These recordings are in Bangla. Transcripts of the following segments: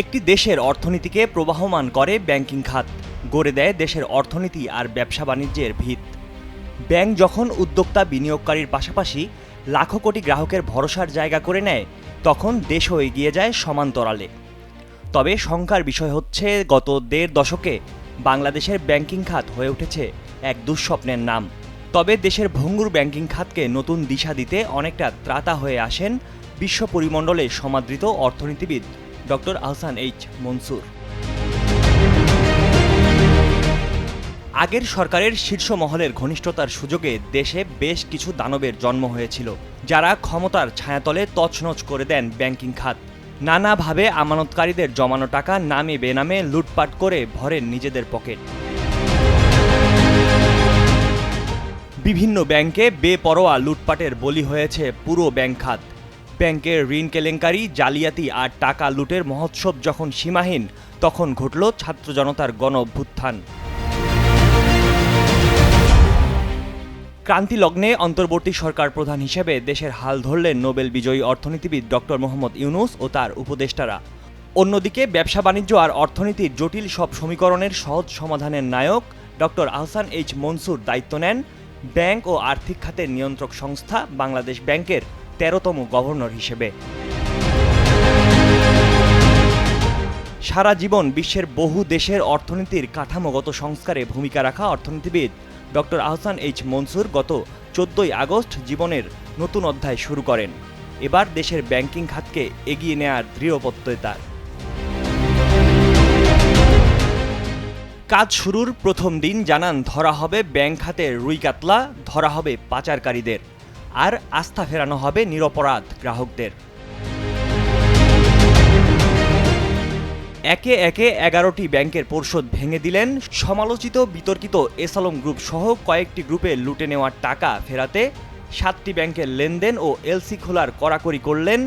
একটি দেশের অর্থনীতিকে প্রবাহমান করে ব্যাংকিং খাত, গড়ে দেয় দেশের অর্থনীতি আর ব্যবসা বাণিজ্যের ভিত। ব্যাংক যখন উদ্যোক্তা বিনিয়োগকারীর পাশাপাশি লাখো কোটি গ্রাহকের ভরসার জায়গা করে নেয়, তখন দেশও এগিয়ে যায় সমান্তরালে। তবে শঙ্কার বিষয় হচ্ছে, গত দেড় দশকে বাংলাদেশের ব্যাংকিং খাত হয়ে উঠেছে এক দুঃস্বপ্নের নাম। তবে দেশের ভঙ্গুর ব্যাংকিং খাতকে নতুন দিশা দিতে অনেকটা ত্রাতা হয়ে আসেন বিশ্ব পরিমণ্ডলে সমাদৃত অর্থনীতিবিদ ডক্টর আহসান এইচ মনসুর। আগের সরকারের শীর্ষ মহলের ঘনিষ্ঠতার সুযোগে দেশে বেশ কিছু দানবের জন্ম হয়েছিল, যারা ক্ষমতার ছায়াতলে তছনছ করে দেন ব্যাংকিং খাত। নানাভাবে আমানতকারীদের জমানো টাকা নামে বেনামে লুটপাট করে ভরেন নিজেদের পকেট। বিভিন্ন ব্যাংকে বেপরোয়া লুটপাটের বলি হয়েছে পুরো ব্যাংক খাত। ব্যাংকের ঋণ কেলেঙ্কারি, জালিয়াতি আর টাকা লুটের মহোৎসব যখন সীমাহীন, তখন ঘটল ছাত্র জনতার গণ অভ্যুত্থান। ক্রান্তি লগ্নে অন্তর্বর্তী সরকার প্রধান হিসেবে দেশের হাল ধরলেন নোবেল বিজয়ী অর্থনীতিবিদ ডক্টর মোহাম্মদ ইউনূস ও তার উপদেষ্টারা। অন্যদিকে ব্যবসা বাণিজ্য আর অর্থনীতির জটিল সব সমীকরণের সহজ সমাধানের নায়ক ডক্টর আহসান এইচ মনসুর দায়িত্ব নেন ব্যাংক ও আর্থিক খাতের নিয়ন্ত্রক সংস্থা বাংলাদেশ ব্যাংকের ১৩তম গভর্নর হিসেবে। সারা জীবন বিশ্বের বহু দেশের অর্থনীতির কাঠামোগত সংস্কারে ভূমিকা রাখা অর্থনীতিবিদ ডক্টর আহসান এইচ মনসুর গত ১৪ই আগস্ট জীবনের নতুন অধ্যায় শুরু করেন। এবার দেশের ব্যাংকিং খাতকে এগিয়ে নেয়ার দৃঢ় প্রত্যয় তার। কাজ শুরুর প্রথম দিন জানান, ধরা হবে ব্যাংক খাতের রুই কাতলা, ধরা হবে পাচারকারীদের, আর আস্থা ফেরানো হবে নিরপরাধ গ্রাহকদের। একে একে ১১টি ব্যাংকের পর্ষদ ভেঙে দিলেন। সমালোচিত বিতর্কিত এসালম গ্রুপ সহ কয়েকটি গ্রুপে লুটে নেওয়ার টাকা ফেরাতে ৭টি ব্যাংকের লেনদেন ও এলসি খোলার কড়াকড়ি করলেন।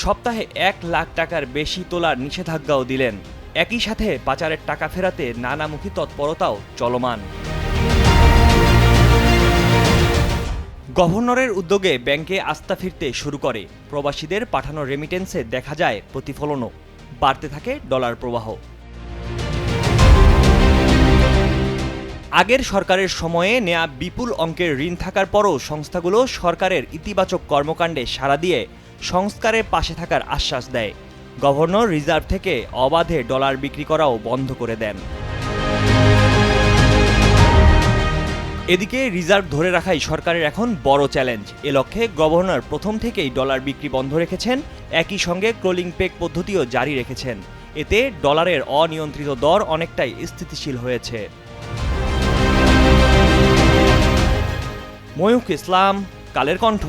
সপ্তাহে ১ লাখ টাকার বেশি তোলার নিষেধাজ্ঞাও দিলেন। একই সাথে পাচারের টাকা ফেরাতে নানামুখী তৎপরতাও চলমান। গভর্নরের উদ্যোগে ব্যাংকে আস্থা ফিরতে শুরু করে। প্রবাসীদের পাঠানো রেমিটেন্সে দেখা যায় প্রতিফলনও, বাড়তে থাকে ডলার প্রবাহ। আগের সরকারের সময়ে নেয়া বিপুল অঙ্কের ঋণ থাকার পরও সংস্থাগুলো সরকারের ইতিবাচক কর্মকাণ্ডে সাড়া দিয়ে সংস্কারের পাশে থাকার আশ্বাস দেয়। গভর্নর রিজার্ভ থেকে অবাধে ডলার বিক্রি করাও বন্ধ করে দেন। এদিকে রিজার্ভ ধরে রাখাই সরকারের এখন বড় চ্যালেঞ্জ। এ লক্ষ্যে গভর্নর প্রথম থেকেই ডলার বিক্রি বন্ধ রেখেছেন, একই সঙ্গে ক্রলিং পেগ পদ্ধতিও জারি রেখেছেন। এতে ডলারের অনিয়ন্ত্রিত দর অনেকটাই স্থিতিশীল হয়েছে। ময়ূখ ইসলাম, কালের কণ্ঠ।